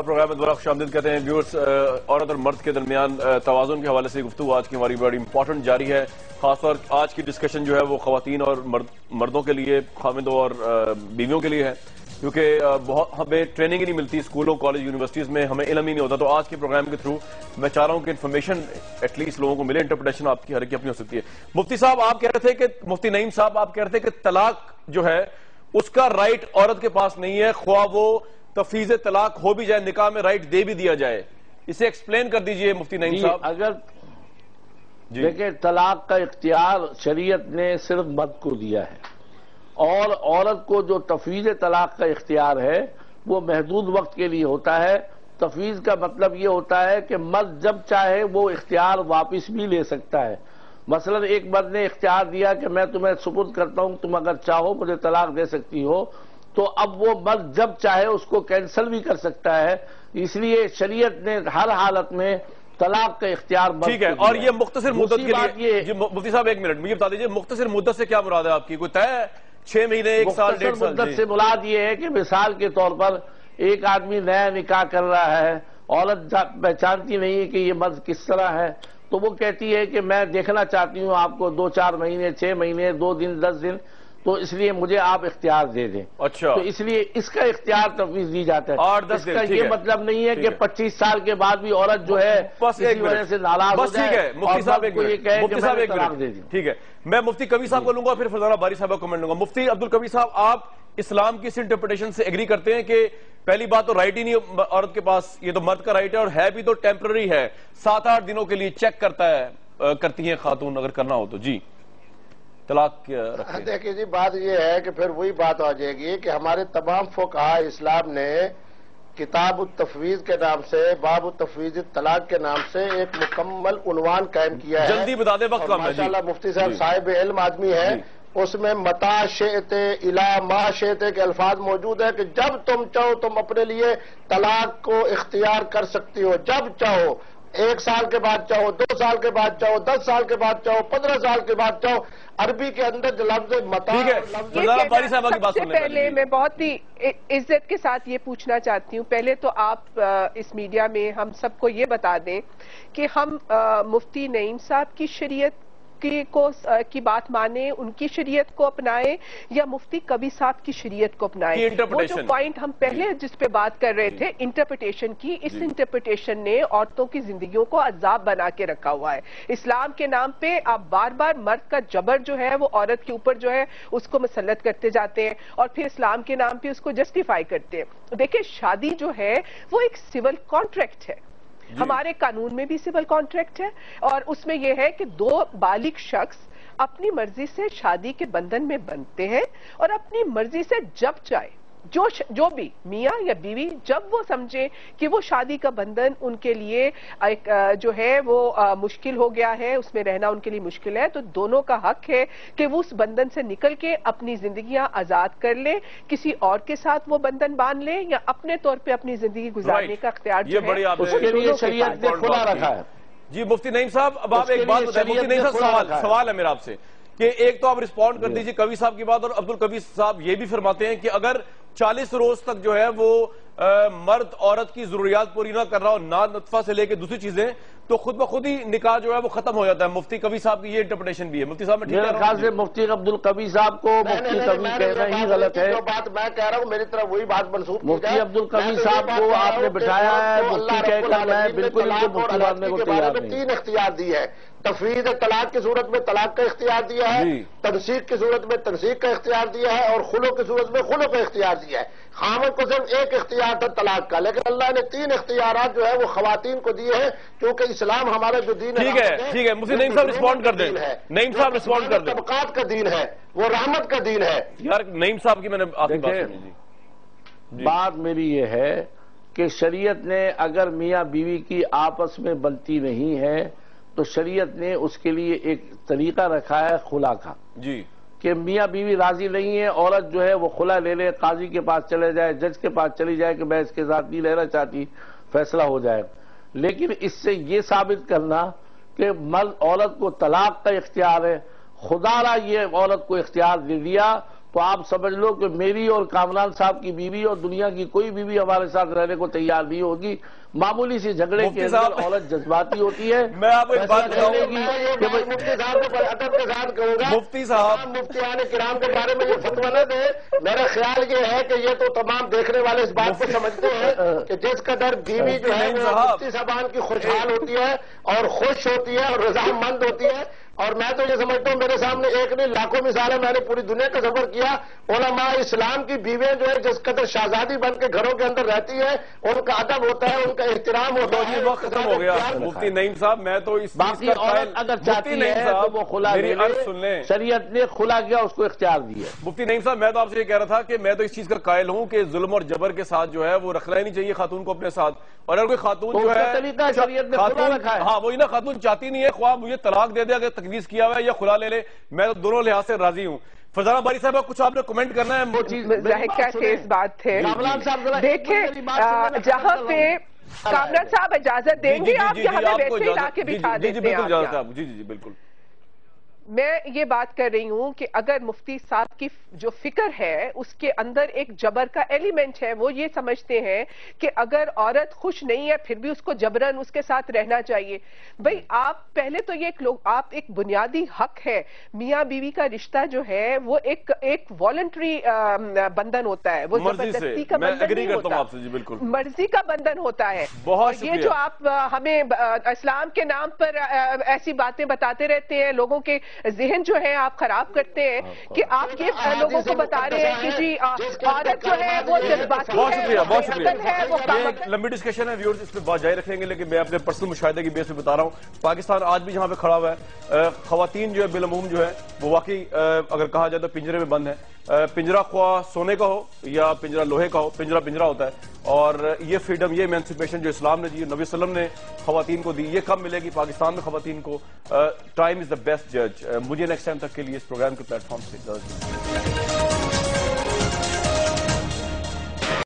Programme میں دوبارہ خوشامدید کہتے ہیں ویورز. عورت اور مرد کے درمیان توازن کے حوالے سے گفتگو آج کی ہماری بڑی امپورٹنٹ جاری ہے. خاص طور آج کی ڈسکشن جو ہے وہ خواتین اور مردوں کے لیے، خاوندوں اور بیویوں کے لیے ہے، کیونکہ ہمیں ٹریننگ ہی نہیں ملتی اسکولوں، کالج، یونیورسٹیز میں، ہمیں علم ہی نہیں ہوتا. تو آج کے پروگرام کے تھرو میں چاہ رہا ہوں کہ انفارمیشن ایٹ لیسٹ لوگوں کو ملے. انٹرپریٹیشن آپ کی ہر کی اپنی ہو سکتی ہے. مفتی صاحب آپ کہہ رہے تھے کہ مفتی نعیم صاحب آپ کہہ رہے تھے کہ طلاق جو ہے اس کا رائٹ عورت کے پاس نہیں ہے، خواہ وہ تفویض طلاق ہو بھی جائے، نکاح میں رائٹ دے بھی دیا جائے. اسے ایکسپلین کر دیجئے مفتی نعیم صاحب. اگر دیکھیں طلاق کا اختیار شریعت نے صرف مرد کو دیا ہے، اور عورت کو جو تفویض طلاق کا اختیار ہے وہ محدود وقت کے لیے ہوتا ہے. تفویض کا مطلب یہ ہوتا ہے کہ مرد جب چاہے وہ اختیار واپس بھی لے سکتا ہے. مثلا ایک مرد نے اختیار دیا کہ میں تمہیں سپرد کرتا ہوں، تم اگر چاہو مجھے طلاق دے سکتی ہو، تو اب وہ مرد جب چاہے اس کو کینسل بھی کر سکتا ہے. اس لیے شریعت نے ہر حالت میں طلاق کا اختیار مرد کو دیا ہے. ٹھیک ہے. اور یہ مختصر مدت کے لیے مفتی صاحب ایک منٹ مجھے بتا دیجئے، مختصر مدت سے کیا مراد ہے آپ کی؟ کوئی طے 6 مہینے، 1 سال، 1.5 سال؟ مختصر مدت سے مراد یہ ہے کہ مثال کے طور پر ایک آدمی نیا نکاح کر رہا ہے، عورت پہچانتی نہیں ہے کہ یہ مرد کس طرح ہے، تو وہ کہتی ہے کہ میں دیکھنا چاہتی ہوں آپ کو 2-4 مہینے، 6 مہینے، 2 دن، 10 دن، تو اس لیے مجھے آپ اختیار دے دیں. اچھا. تو اس لیے اس کا اختیار تفویض دی جاتا ہے. 8-10 اس کا یہ مطلب نہیں ہے کہ 25 سال کے بعد بھی عورت جو ہے اسی وجہ سے ناراض ہو جائے اور مرد کو یہ کہے کہ میں طلاق دے دوں. ٹھیک ہے. میں مفتی کبیر صاحب کو لوں گا، پھر فرزانہ باری صاحب کو کمنٹ لوں گا. مفتی عبدالقوی صاحب، آپ اسلام کی اس انٹرپریٹیشن سے ایگری کرتے ہیں کہ پہلی بات تو رائٹ ہی نہیں عورت کے پاس، یہ تو مرد کا رائٹ ہے، اور ہے بھی تو ٹیمپرری ہے، 7-8 دنوں کے لیے چیک کرتی ہیں خاتون اگر کرنا ہو تو؟ جی طلاق رکھیں. دیکھیے جی، بات یہ ہے کہ پھر وہی بات آ جائے گی کہ ہمارے تمام فقہاء اسلام نے کتاب التفویض کے نام سے، باب التفویض طلاق کے نام سے ایک مکمل عنوان قائم کیا ہے. جلدی بتا دیں، وقت کم ہے. ماشاءاللہ مفتی صاحب صاحب علم آدمی ہے. اس میں متا شئت الا ما شئت کے الفاظ موجود ہے کہ جب تم چاہو تم اپنے لیے طلاق کو اختیار کر سکتی ہو، جب چاہو. 1 سال کے بعد چاہو، 2 سال کے بعد چاہو، 10 سال کے بعد چاہو، 15 سال کے بعد چاہو. عربی کے اندر جو لفظ متا، سب سے پہلے میں بہت ہی عزت کے ساتھ یہ پوچھنا چاہتی ہوں، پہلے تو آپ اس میڈیا میں ہم سب کو یہ بتا دیں کہ ہم مفتی نعیم صاحب کی شریعت کی بات مانیں، ان کی شریعت کو اپنائیں، یا مفتی کبیر صاحب کی شریعت کو اپنائیں. وہ جو پوائنٹ ہم پہلے جس پہ بات کر رہے تھے انٹرپریٹیشن کی، اس انٹرپریٹیشن نے عورتوں کی زندگیوں کو عذاب بنا کے رکھا ہوا ہے. اسلام کے نام پہ آپ بار بار مرد کا جبر جو ہے وہ عورت کے اوپر جو ہے اس کو مسلط کرتے جاتے ہیں، اور پھر اسلام کے نام پہ اس کو جسٹیفائی کرتے ہیں. دیکھیں شادی جو ہے وہ ایک سول کانٹریکٹ ہے، ہمارے قانون میں بھی سول کانٹریکٹ ہے، اور اس میں یہ ہے کہ 2 بالغ شخص اپنی مرضی سے شادی کے بندھن میں بندھتے ہیں، اور اپنی مرضی سے جب چاہے جو بھی میاں یا بیوی جب وہ سمجھے کہ وہ شادی کا بندھن ان کے لیے ایک جو ہے وہ مشکل ہو گیا ہے، اس میں رہنا ان کے لیے مشکل ہے، تو دونوں کا حق ہے کہ وہ اس بندھن سے نکل کے اپنی زندگیاں آزاد کر لیں، کسی اور کے ساتھ وہ بندھن باندھ لیں، یا اپنے طور پہ اپنی زندگی گزارنے کا اختیار جو ہے اس کے لیے شریعت نے کھلا رکھا ہے. جی مفتی نعیم صاحب، اب آپ ایک بات بتائیں. مفتی نعیم صاحب سوال ہے میرا آپ سے کہ ایک تو آپ رسپونڈ کر دیجئے کبیر صاحب کی بات، اور عبدالقوی صاحب یہ بھی فرماتے ہیں کہ اگر 40 روز تک جو ہے وہ مرد عورت کی ضروریات پوری نہ کر رہا ہو، نہ نطفہ سے لے کے دوسری چیزیں، تو خود بخود ہی نکاح جو ہے وہ ختم ہو جاتا ہے. مفتی کبیر صاحب کی یہ انٹرپریٹیشن بھی ہے. مفتی صاحب میں ٹھیک ہے؟ میرے خیال سے مفتی عبدالقوی صاحب کو مفتی کبیر کہنا ہی غلط ہے. جو بات میں کہہ رہا ہوں میری طرف وہی بات منسوخ کی جائے. مفتی عبدالقوی صاحب کو آپ نے بٹھایا ہے مفتی کہہ کر، میں بالکل ان کو مفتی ماننے کو تیار نہیں. 3 اختیار دیے ہیں. تفویض طلاق کی صورت میں طلاق کا اختیار دیا ہے، تنسیق کی صورت میں تنسیق کا اختیار دیا ہے، اور خلو کی صورت میں خلو کا اختیار دیا ہے. خاوند کو صرف 1 اختیار تھا طلاق کا، لیکن اللہ نے 3 اختیارات جو ہے وہ خواتین کو دیے ہیں، کیونکہ اسلام ہمارا جو دین ہے. ٹھیک ہے مفتی نعیم صاحب رسپونڈ کر دیں. نعیم صاحب رسپونڈ کر دیں. طبقات کا دین ہے، وہ رحمت کا دین ہے. یار نعیم صاحب کی میں نے آخری بات سنی. بات میری یہ ہے کہ شریعت نے اگر میاں بیوی کی آپس میں بنتی نہیں ہے تو شریعت نے اس کے لیے ایک طریقہ رکھا ہے خلا کا. جی کہ میاں بیوی راضی نہیں ہے، عورت جو ہے وہ خلا لے لے، قاضی کے پاس چلے جائے، جج کے پاس چلی جائے کہ میں اس کے ساتھ نہیں رہنا چاہتی، فیصلہ ہو جائے. لیکن اس سے یہ ثابت کرنا کہ مرد عورت کو طلاق کا اختیار ہے، خدا را یہ عورت کو اختیار دے دیا تو آپ سمجھ لو کہ میری اور کامران صاحب کی بیوی اور دنیا کی کوئی بیوی ہمارے ساتھ رہنے کو تیار نہیں ہوگی. معمولی سی جھگڑے کے اندر عورت جذباتی ہوتی ہے. میں آپ کو ایک بات بتاؤں گی مفتی صاحب کو ادب کے ساتھ کہوں گا, مفتی صاحب مفتیان کرام کے بارے میں یہ فتویٰ نہ دے. میرا خیال یہ ہے کہ یہ تو تمام دیکھنے والے اس بات کو سمجھتے ہیں کہ جس قدر بیوی جو ہے وہ مفتی صاحبان کی خوشحال ہوتی ہے اور خوش ہوتی ہے اور رضامند ہوتی ہے. اور میں تو یہ سمجھتا ہوں میرے سامنے ایک نہیں لاکھوں مثال ہے, میں نے پوری دنیا کا سفر کیا. علماء اسلام کی بیویں جو ہے جس قدر شہزادی بن کے گھروں کے اندر رہتی ہے, ان کا ادب ہوتا ہے, ان کا احترام ہوتا ہے. وقت ختم ہو گیا. مفتی نعیم صاحب میں تو اس باقی عورت اگر چاہتی ہے تو وہ خلا لے لے, شریعت نے خلا کیا اس کو اختیار دیا. مفتی نعیم صاحب میں تو آپ سے یہ کہہ رہا تھا کہ میں تو اس چیز کا قائل ہوں کہ ظلم اور جبر کے ساتھ جو ہے وہ رکھنا ہی نہیں چاہیے خاتون کو اپنے ساتھ. اور اگر کوئی خاتون جو ہے شریعت نے خلا رکھا ہے, ہاں وہی نا, خاتون چاہتی نہیں ہے خواہ مجھے طلاق دے دے اگر تجویز کیا ہوا ہے یا خلا لے لے, میں تو دونوں لحاظ سے راضی ہوں. فرزانہ باری صاحب کچھ آپ نے کمنٹ کرنا ہے؟ وہ چیز کیا تیز بات ہے. دیکھیں جہاں پہ کامران صاحب اجازت دیں گے آپ یہاں پہ ویسے ہی لا کے بٹھا دیتے ہیں. جی بالکل. میں یہ بات کر رہی ہوں کہ اگر مفتی صاحب کی جو فکر ہے اس کے اندر ایک جبر کا ایلیمنٹ ہے, وہ یہ سمجھتے ہیں کہ اگر عورت خوش نہیں ہے پھر بھی اس کو جبرن اس کے ساتھ رہنا چاہیے. بھئی آپ پہلے تو یہ آپ ایک بنیادی حق ہے, میاں بیوی کا رشتہ جو ہے وہ ایک والنٹری بندھن ہوتا ہے, وہ زبردستی کا بندھن نہیں ہوتا, مرضی کا بندھن ہوتا ہے. یہ جو آپ ہمیں اسلام کے نام پر ایسی باتیں بتاتے رہتے ہیں, لوگوں کے ذہن جو ہے آپ خراب کرتے ہیں کہ آپ یہ لوگوں کو بتا رہے ہیں کہ جی عورت جو ہے وہ جذباتی ہے. بہت شکریہ. یہ لمبی ڈسکشن ہے ویورز, اس پہ بات جاری رکھیں گے, لیکن میں اپنے پرسنل مشاہدے کی بیس پہ بتا رہا ہوں. پاکستان آج بھی جہاں پہ کھڑا ہوا ہے, خواتین جو ہے بالعموم جو ہے وہ واقعی اگر کہا جائے تو پنجرے میں بند ہے. پنجرہ خواہ سونے کا ہو یا پنجرہ لوہے کا ہو, پنجرہ ہوتا ہے. اور یہ فریڈم, یہ ایمانسپیشن جو اسلام نے دی, نبی صلی اللہ علیہ وسلم نے خواتین کو دی, یہ کب ملے گی پاکستان میں خواتین کو؟ ٹائم از دا بیسٹ جج. مجھے نیکسٹ ٹائم تک کے لیے اس پروگرام کے پلیٹ فارم سے